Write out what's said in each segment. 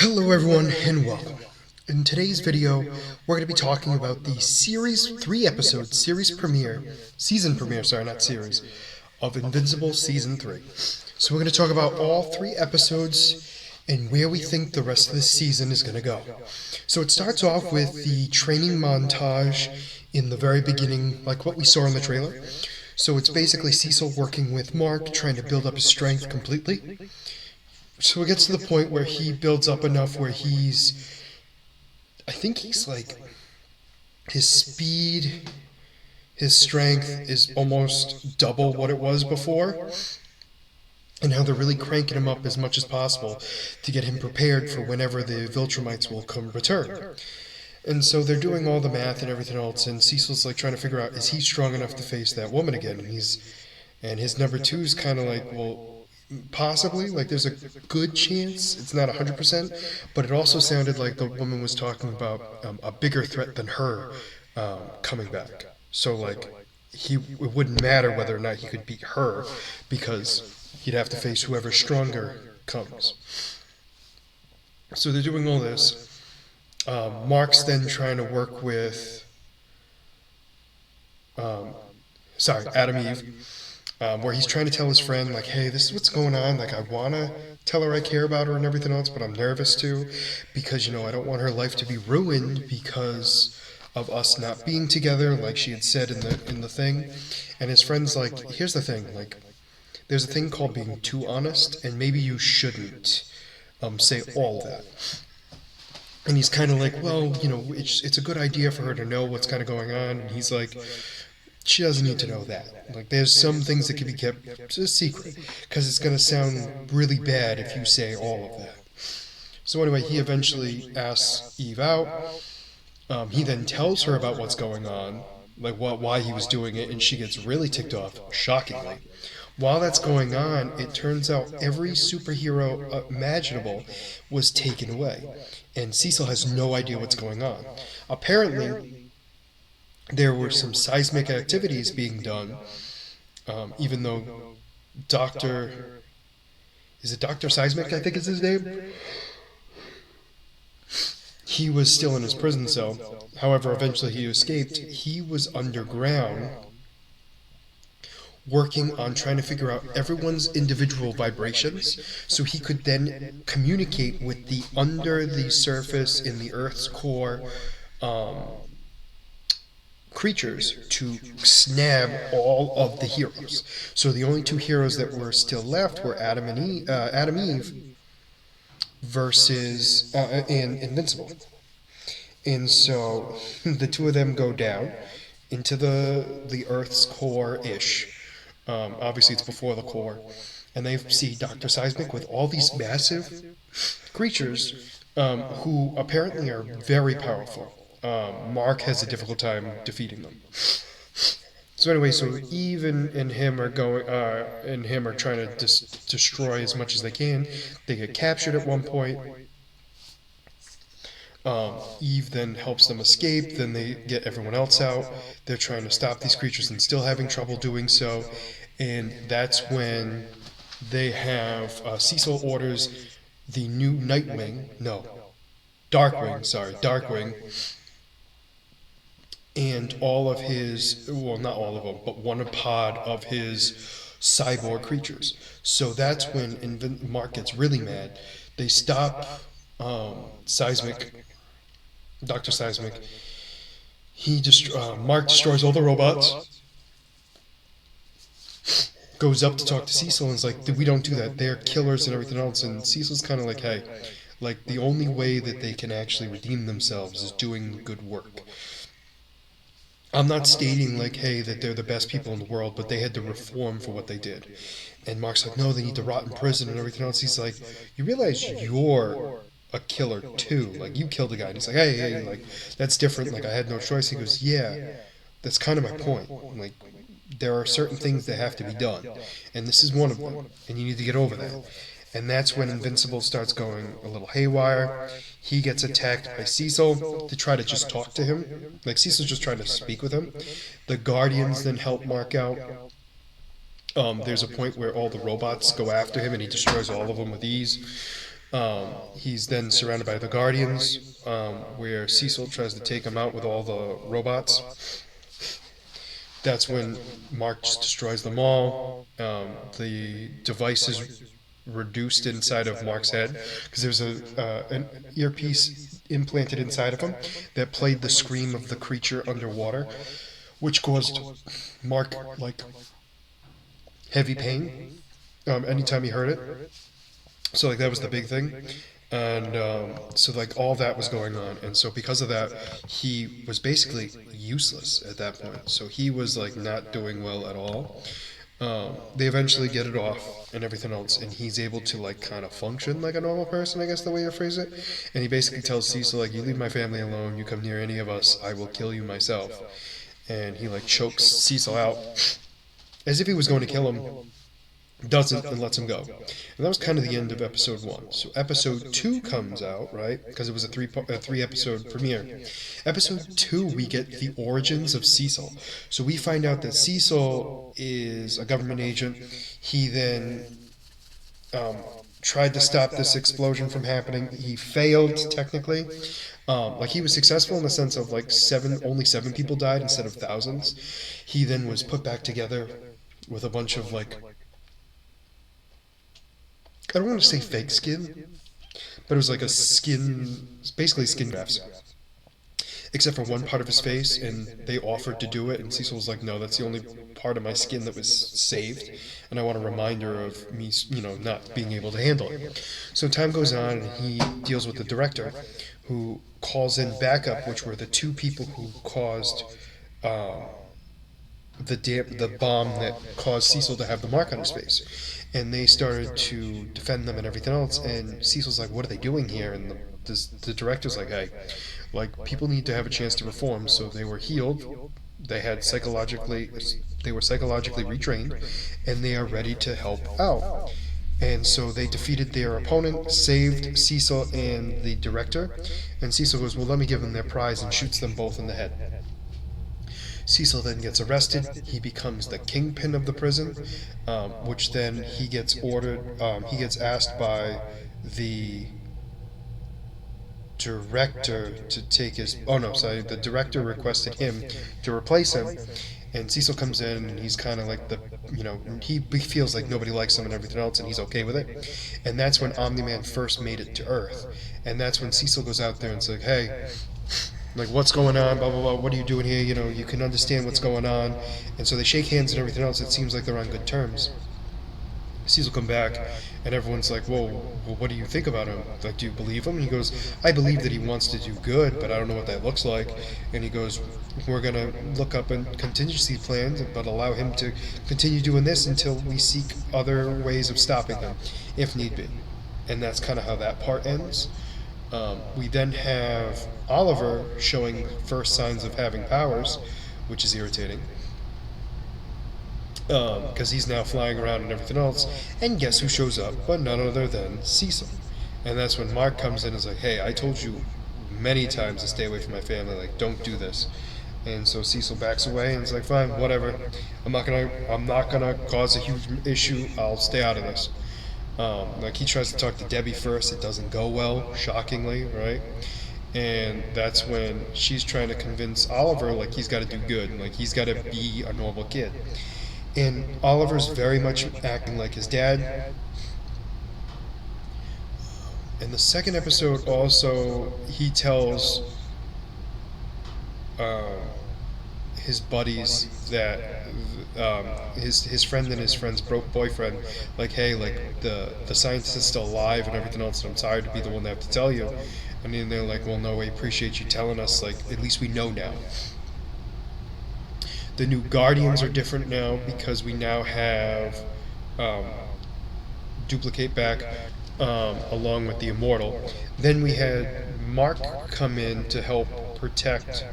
Hello everyone and welcome. In today's video, we're going to be talking about the series 3 episode season premiere, not series, of Invincible season 3. So we're going to talk about all 3 episodes and where we think the rest of the season is going to go. So it starts off with the training montage in the very beginning, like what we saw in the trailer. So it's basically Cecil working with Mark, trying to build up his strength completely. So it gets to the point where he builds up enough where I think he's like, his speed, his strength is almost double what it was before. And how they're really cranking him up as much as possible to get him prepared for whenever the Viltrumites will return. And so they're doing all the math and everything else, and Cecil's like trying to figure out, is he strong enough to face that woman again? And his number two is kind of like, well, possibly, like there's a good chance, it's not 100%, but it also sounded like the woman was talking about a bigger threat than her coming back. So like, it wouldn't matter whether or not he could beat her, because he'd have to face whoever stronger comes. So they're doing all this. Mark's then trying to work with Adam Eve, where he's trying to tell his friend, like, hey, this is what's going on, like, I want to tell her I care about her and everything else, but I'm nervous too, because, I don't want her life to be ruined because of us not being together, like she had said in the thing. And his friend's like, here's the thing, like, there's a thing called being too honest, and maybe you shouldn't say all that. And he's kind of like, well, it's a good idea for her to know what's kind of going on. And he's like, she doesn't need to know that. Like, there's some things that can be kept a secret, because it's going to sound really bad if you say all of that. So anyway, he eventually asks Eve out. He then tells her about what's going on, like why he was doing it, and she gets really ticked off, shockingly. While that's going on, it turns out every superhero imaginable was taken away, and Cecil has no idea what's going on. Apparently, there were some seismic activities being done, even though is it Dr. Seismic, I think is his name? He was still in his prison cell. However, eventually he escaped. He was underground, working on trying to figure out everyone's individual vibrations, so he could then communicate with the under the surface in the Earth's core creatures to snab all of the heroes. So the only two heroes that were still left were Adam Eve versus and Invincible. And so the two of them go down into the Earth's core-ish. Obviously, it's before the core. And they see Dr. Seismic with all these massive creatures who apparently are very powerful. Mark has a difficult time defeating them. So anyway, so Eve and him are trying to destroy as much as they can. They get captured at one point. Eve then helps them escape, then they get everyone else out. They're trying to stop these creatures and still having trouble doing so. And that's when they have, Cecil orders the new Darkwing, and all of his, well, not all of them, but one pod of his cyborg creatures. So that's when Mark gets really mad. They stop Dr. Seismic. Mark destroys all the robots, goes up to talk to Cecil and is like, we don't do that, they're killers and everything else. And Cecil's kind of like, hey, like, the only way that they can actually redeem themselves is doing good work. I'm not stating, like, hey, that they're the best people in the world, but they had to reform for what they did. And Mark's like, no, they need to rot in prison and everything else. He's like, you realize you're a killer too, like, you killed a guy. And he's like, hey, like, that's different, like, I had no choice. He goes, yeah, that's kind of my point. Like, there are certain things that have to be done, and this is one of them, and you need to get over that. And that's when Invincible starts going a little haywire. He gets attacked by Cecil to try to just talk to him. Like, Cecil's just trying to speak with him. The Guardians then help Mark out. There's a point where all the robots go after him and he destroys all of them with ease. He's then surrounded by the Guardians, where Cecil tries to take him out with all the robots. That's when Mark just destroys them all. The device is reduced inside of Mark's head because there's an earpiece implanted inside of him that played the scream of the creature underwater, which caused Mark like heavy pain anytime he heard it. So like that was the big thing, and so like all that was going on, and so because of that, he was basically useless at that point. So he was like not doing well at all. They eventually get it off and everything else, and he's able to like kind of function like a normal person, I guess the way you phrase it. And he basically tells Cecil like, "You leave my family alone. You come near any of us, I will kill you myself." And he like chokes Cecil out as if he was going to kill him, doesn't, and lets him go. And that was kind of the end of episode 1. So episode 2 comes out, right? Because it was a three episode premiere. Episode 2, we get the origins of Cecil. So we find out that Cecil is a government agent. He then tried to stop this explosion from happening. He failed technically. Like he was successful in the sense of like only seven people died instead of thousands. He then was put back together with a bunch of like, I don't want to say fake skin, but it was like a skin, basically skin grafts, except for one part of his face, and they offered to do it, and Cecil was like, no, that's the only part of my skin that was saved, and I want a reminder of me, not being able to handle it. So time goes on, and he deals with the director, who calls in backup, which were the two people who caused the bomb that caused Cecil to have the mark on his face. And they started to defend them and everything else. And Cecil's like, "What are they doing here?" And the director's like, "Hey, like people need to have a chance to reform." So they were healed. They were psychologically retrained, and they are ready to help out. And so they defeated their opponent, saved Cecil and the director. And Cecil goes, "Well, let me give them their prize," and shoots them both in the head. Cecil then gets arrested. He becomes the kingpin of the prison, which then he gets he gets asked by the director to take his. Oh no, sorry. The director requested him to replace him, and Cecil comes in and he's kind of like he feels like nobody likes him and everything else, and he's okay with it. And that's when Omni-Man first made it to Earth, and that's when Cecil goes out there and says, like, "Hey, like what's going on, blah blah blah, what are you doing here, you can understand what's going on." And so they shake hands and everything else. It seems like they're on good terms. Cecil come back and everyone's like, "Whoa, well, what do you think about him? Like, do you believe him?" And he goes, "I believe that he wants to do good, but I don't know what that looks like." And he goes, "We're gonna look up and contingency plans, but allow him to continue doing this until we seek other ways of stopping him, if need be." And that's kind of how that part ends. We then have Oliver showing first signs of having powers, which is irritating, because he's now flying around and everything else. And guess who shows up but none other than Cecil. And that's when Mark comes in and is like, "Hey, I told you many times to stay away from my family, like don't do this." And so Cecil backs away and is like, "Fine, whatever. I'm not gonna cause a huge issue. I'll stay out of this." Like he tries to talk to Debbie first, it doesn't go well, shockingly, right? And that's when she's trying to convince Oliver like he's got to do good, like he's got to be a normal kid. And Oliver's very much acting like his dad. In the second episode, also he tells his buddies that his friend and his friend's boyfriend, like, "Hey, like the scientist is still alive and everything else, and I'm tired to be the one that have to tell you." And then they're like, "Well, no, we appreciate you telling us. Like, at least we know now." The new Guardians are different now because we now have Duplicate back, along with the Immortal. Then we had Mark come in to help protect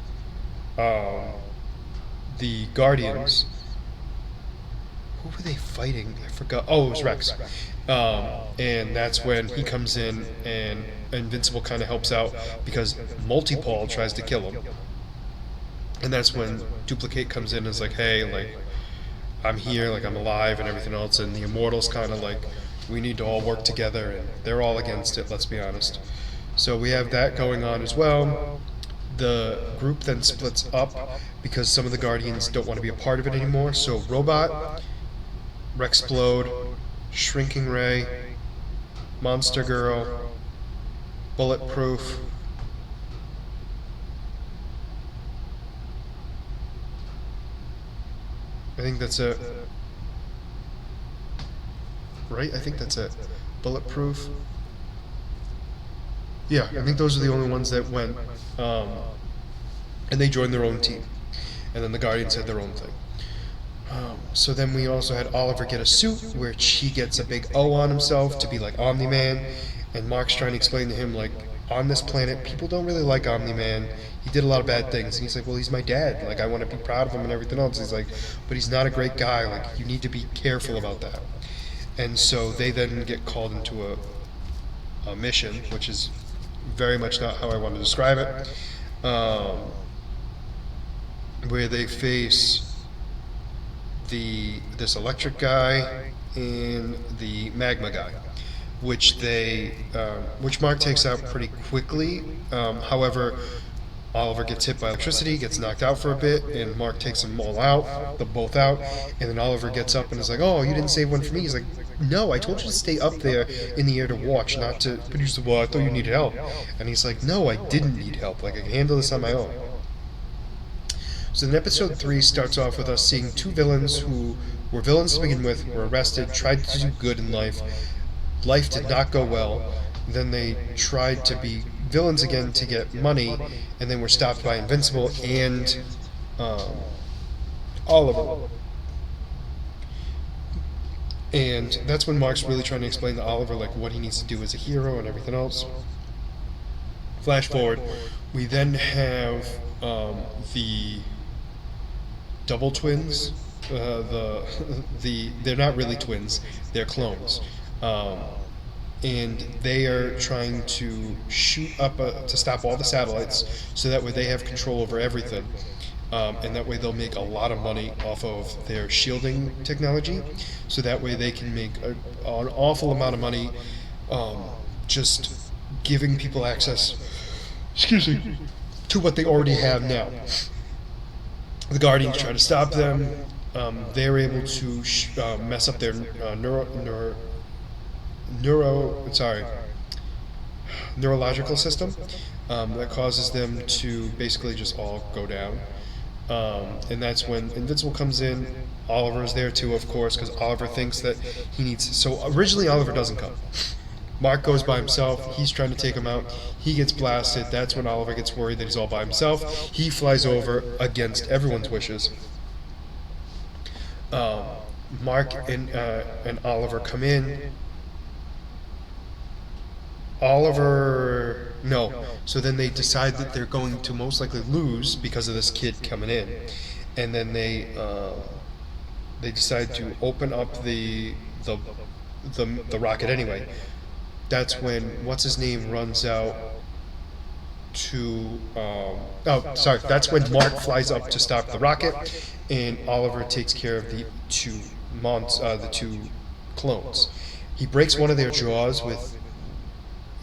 the Guardians. Who were they fighting? I forgot. Oh, it was Rex. And that's when he comes in and Invincible kind of helps out because Multipole tries to kill him. And that's when Duplicate comes in and is like, "Hey, like, I'm here, like, I'm alive and everything else." And the Immortal's kind of like, we need to all work together, and they're all against it, let's be honest. So we have that going on as well. The group then splits up because some of the Guardians don't want to be a part of it anymore. So Robot, Rexplode, Shrinking Ray, Monster Girl, Bulletproof, I think that's it. Right? I think that's it. Bulletproof. Yeah, I think those are the only ones that went. And they joined their own team. And then the Guardians had their own thing. So then we also had Oliver get a suit, which he gets a big O on himself to be like Omni-Man. And Mark's trying to explain to him, like, on this planet, people don't really like Omni-Man. He did a lot of bad things. And he's like, well, he's my dad. Like, I want to be proud of him and everything else. He's like, but he's not a great guy. Like, you need to be careful about that. And so they then get called into a mission, which is very much not how I want to describe it, where they face this electric guy and the magma guy, which Mark takes out pretty quickly. However, Oliver gets hit by electricity, gets knocked out for a bit, and Mark takes them all out, both out, and then Oliver gets up and is like, oh, you didn't save one for me. He's like, no, I told you to stay up there in the air to watch, not to... But he's like, well, I thought you needed help. And he's like, no, I didn't need help. Like, I can handle this on my own. So then episode 3 starts off with us seeing two villains who were villains to begin with, were arrested, tried to do good in life. Life did not go well. Then they tried to be villains again to get money, and then were stopped by Invincible and Oliver. And that's when Mark's really trying to explain to Oliver like what he needs to do as a hero and everything else. Flash forward, we then have the double twins. They're not really twins; they're clones. And they are trying to shoot up to stop all the satellites, so that way they have control over everything, and that way they'll make a lot of money off of their shielding technology. So that way they can make an awful amount of money, just giving people access, to what they already have now. The Guardians try to stop them. They're able to mess up their neurological system, that causes them to basically just all go down. And that's when Invincible comes in. Oliver is there too, of course, because Oliver thinks that he needs... So originally Oliver doesn't come. Mark goes by himself. He's trying to take him out. He gets blasted. That's when Oliver gets worried that he's all by himself. He flies over against everyone's wishes. Mark and Oliver come in. So then they decide that they're going to most likely lose because of this kid coming in, and then they decide to open up the rocket anyway. That's when what's his name runs out to that's when Mark flies up to stop the rocket, and Oliver takes care of the two clones. He breaks one of their jaws with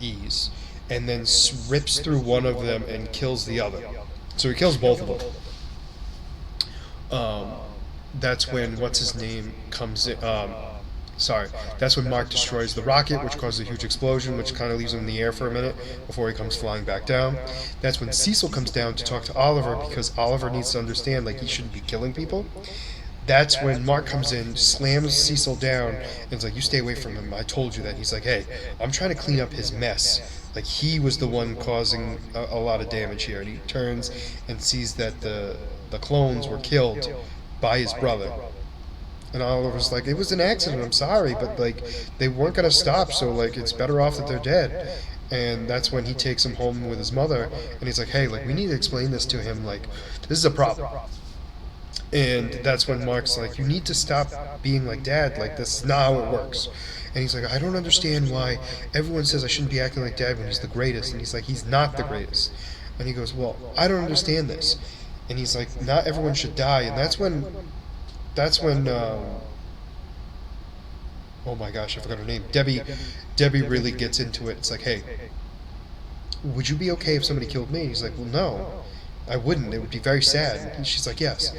ease, and then rips through one of them and kills the other. So he kills both of them. That's when what's his name comes in. That's when Mark destroys the rocket, which causes a huge explosion, which kind of leaves him in the air for a minute before he comes flying back down. That's when Cecil comes down to talk to Oliver, because Oliver needs to understand like he shouldn't be killing people. That's when Mark comes in, slams Cecil down, and is like, you stay away from him, I told you that. He's like, hey, I'm trying to clean up his mess. Like, he was the one causing a lot of damage here. And he turns and sees that the clones were killed by his brother. And Oliver's like, it was an accident, I'm sorry, but, like, they weren't going to stop, so, like, it's better off that they're dead. And that's when he takes him home with his mother, and he's like, hey, like, we need to explain this to him, like, this is a problem. And that's when Mark's like, you need to stop being like Dad, like, this is not how it works. And he's like, I don't understand why everyone says I shouldn't be acting like Dad when he's the greatest. And he's like, he's not the greatest. And he goes, well, I don't understand this. And he's like, not everyone should die. And that's when oh my gosh, I forgot her name. Debbie really gets into it. It's like, hey, would you be okay if somebody killed me? And he's like, well, no, I wouldn't. It would be very sad. And she's like, yes.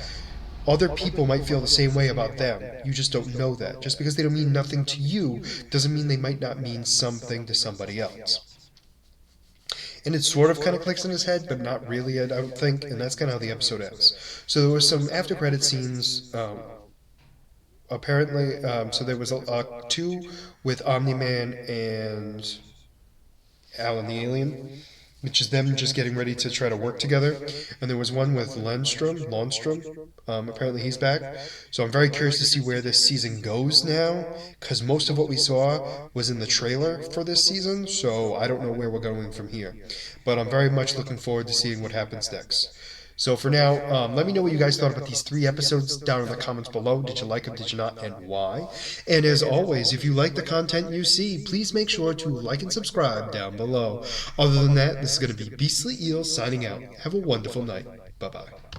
Other people might feel the same way about them. You just don't know that. Just because they don't mean nothing to you doesn't mean they might not mean something to somebody else. And it sort of kind of clicks in his head, but not really, I don't think. And that's kind of how the episode ends. So there was some after credit scenes. Apparently, so there was two with Omni Man and Alan the Alien, which is them just getting ready to try to work together. And there was one with Lundstrom. Apparently he's back. So I'm very curious to see where this season goes now, because most of what we saw was in the trailer for this season, so I don't know where we're going from here. But I'm very much looking forward to seeing what happens next. So for now, let me know what you guys thought about these 3 episodes down in the comments below. Did you like them? Did you not? And why? And as always, if you like the content you see, please make sure to like and subscribe down below. Other than that, this is going to be Beastly Eel signing out. Have a wonderful night. Bye-bye.